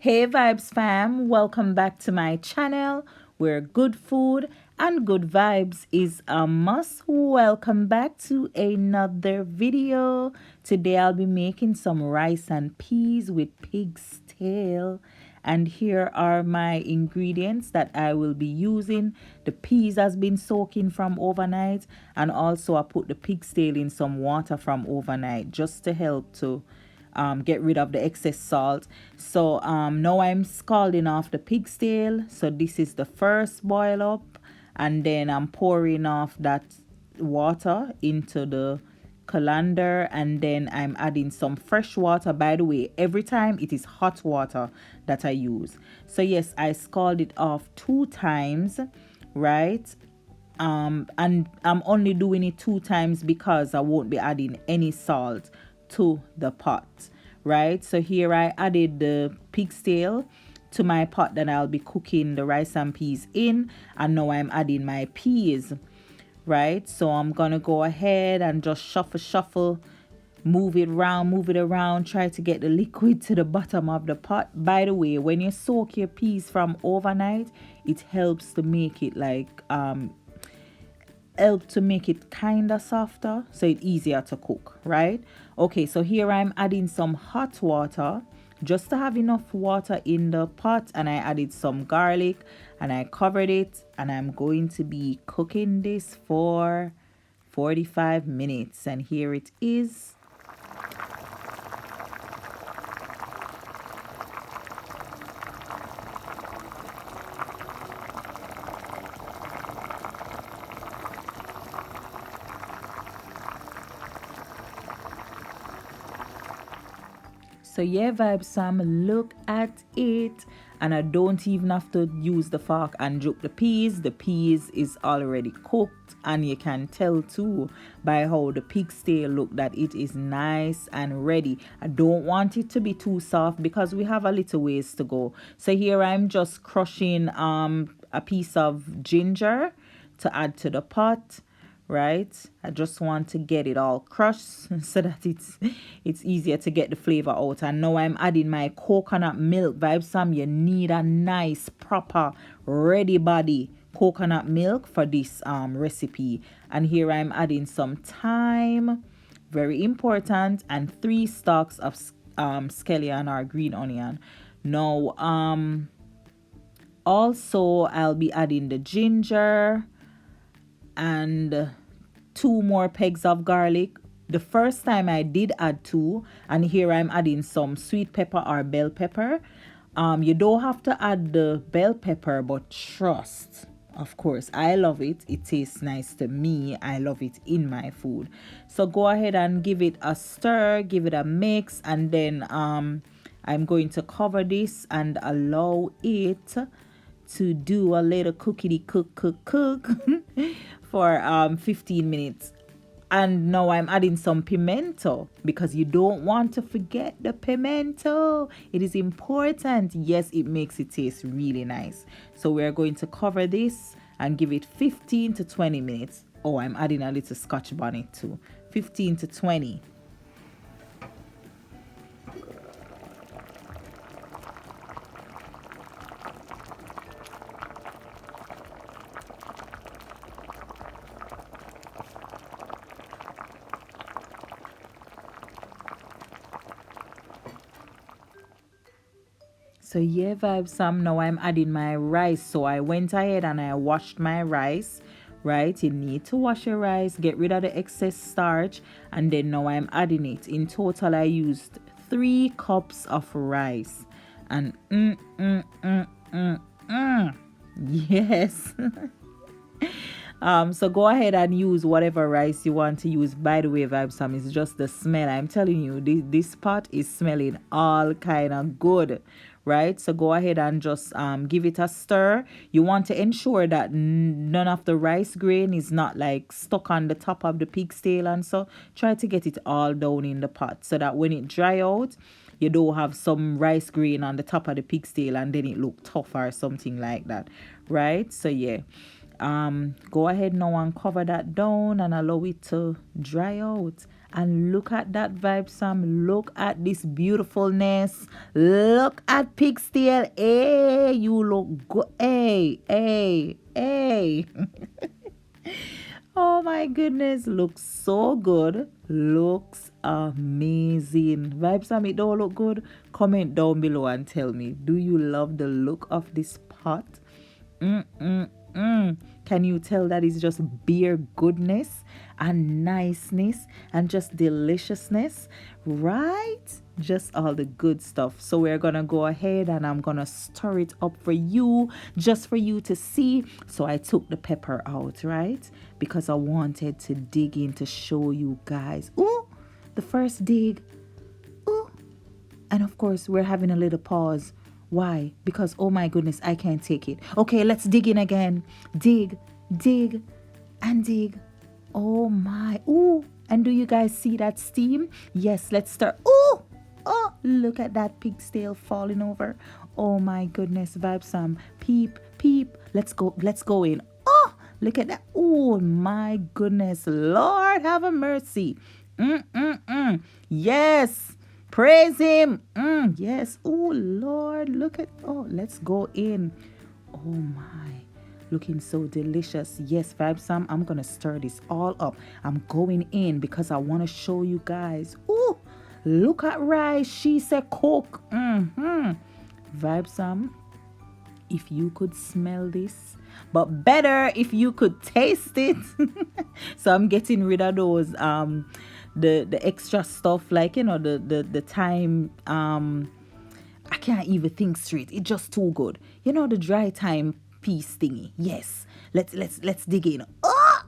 Hey Vibes fam, welcome back to my channel where good food and good vibes is a must. Welcome back to another video. Today I'll be making some rice and peas with pig's tail. And here are my ingredients that I will be using. The peas has been soaking from overnight, and also I put the pig's tail in some water from overnight just to help to get rid of the excess salt. So now I'm scalding off the pig's tail. So this is the first boil up, and then I'm pouring off that water into the colander, and then I'm adding some fresh water. By the way, every time it is hot water that I use. So yes, I scald it off 2 times, right? And I'm only doing it 2 times because I won't be adding any salt to the pot, right? So here I added the pig's tail to my pot that I'll be cooking the rice and peas in, and now I'm adding my peas, right? So I'm gonna go ahead and just shuffle, move it around, try to get the liquid to the bottom of the pot. By the way, when you soak your peas from overnight, it helps to make it kind of softer, so it's easier to cook, right? Okay, so here I'm adding some hot water just to have enough water in the pot, and I added some garlic and I covered it, and I'm going to be cooking this for 45 minutes, and here it is. So yeah, Vibes fam, look at it. And I don't even have to use the fork and juke the peas. The peas is already cooked, and you can tell too by how the pig's tail look that it is nice and ready. I don't want it to be too soft because we have a little ways to go. So here I'm just crushing a piece of ginger to add to the pot. Right, I just want to get it all crushed so that it's easier to get the flavor out. And now I'm adding my coconut milk. Vibes fam, you need a nice proper ready body coconut milk for this recipe. And here I'm adding some thyme, very important, and 3 stalks of scallion or green onion. Now also I'll be adding the ginger and 2 more pegs of garlic. The first time I did add 2, and here I'm adding some sweet pepper or bell pepper. You don't have to add the bell pepper, but trust, of course, I love it. It tastes nice to me. I love it in my food. So go ahead and give it a stir, give it a mix, and then I'm going to cover this and allow it to do a little cookity cook for 15 minutes. And now I'm adding some pimento because you don't want to forget the pimento. It is important. Yes, it makes it taste really nice. So we're going to cover this and give it 15 to 20 minutes. Oh, I'm adding a little scotch bonnet too. 15 to 20. So yeah, Vibes Sam, now I'm adding my rice. So I went ahead and I washed my rice, right? You need to wash your rice, get rid of the excess starch, and then now I'm adding it. In total, I used 3 cups of rice. And yes. So go ahead and use whatever rice you want to use. By the way, Vibes Sam, it's just the smell. I'm telling you, this pot is smelling all kind of good, right? So go ahead and just give it a stir. You want to ensure that none of the rice grain is not like stuck on the top of the pig's tail, and so try to get it all down in the pot so that when it dry out, you don't have some rice grain on the top of the pig's tail and then it look tough or something like that, right? So yeah, go ahead now and cover that down and allow it to dry out. And look at that vibe, Sam. Look at this beautifulness. Look at Pig's tail. Hey, you look good. Hey, hey, hey. Oh my goodness, looks so good. Looks amazing. Vibe Sam, it don't look good? Comment down below and tell me, do you love the look of this pot? Can you tell that it's just beer goodness and niceness and just deliciousness, right? Just all the good stuff. So we're gonna go ahead and I'm gonna stir it up for you, just for you to see. So I took the pepper out, right? Because I wanted to dig in to show you guys. Ooh, the first dig. Ooh. And of course, we're having a little pause. Why? Because, oh my goodness, I can't take it. Okay, let's dig in again. Dig, dig, and dig. Oh my. Ooh. And do you guys see that steam? Yes, let's start. Ooh. Oh, look at that pig's tail falling over. Oh my goodness, Vibe Sam. Peep, peep. Let's go in. Oh, look at that. Oh my goodness. Lord, have a mercy. Yes. Praise him. Yes. Oh, Lord. Look at. Oh, let's go in. Oh, my. Looking so delicious. Yes, Vibe Sam. I'm going to stir this all up. I'm going in because I want to show you guys. Oh, look at rice. She said cook. Vibe Sam. If you could smell this, but better if you could taste it. So I'm getting rid of those the extra stuff, like, you know, the time I can't even think straight. It's just too good. You know, the dry time piece thingy. Yes. Let's dig in. Oh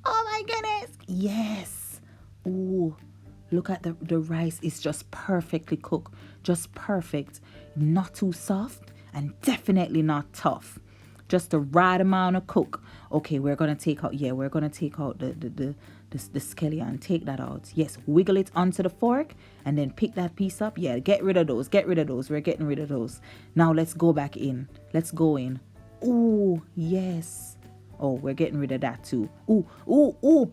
my goodness. Yes. Oh, look at the rice is just perfectly cooked. Just perfect. Not too soft and definitely not tough. Just the right amount of cook. Okay, we're gonna take out. Yeah, we're gonna take out the scallion. Take that out. Yes, wiggle it onto the fork and then pick that piece up. Yeah, get rid of those. Get rid of those. We're getting rid of those. Now let's go back in. Let's go in. Oh yes. Oh, we're getting rid of that too. Ooh,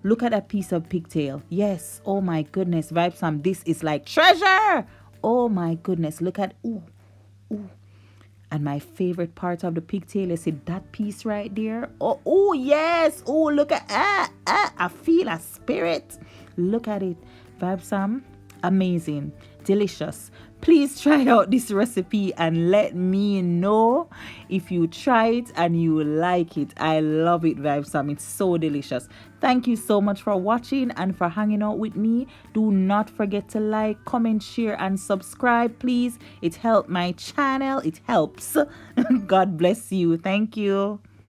look at that piece of pigtail. Yes. Oh my goodness, Vibe Sam, this is like treasure. Oh my goodness, look at. Ooh. And my favorite part of the pigtail is that piece right there. Oh yes. Oh, look at I feel a spirit. Look at it. Vibe Sam, amazing, delicious. Please try out this recipe and let me know if you try it and you like it. I love it, Vibe Sam. It's so delicious. Thank you so much for watching and for hanging out with me. Do not forget to like, comment, share, and subscribe, please. It helps my channel. It helps. God bless you. Thank you.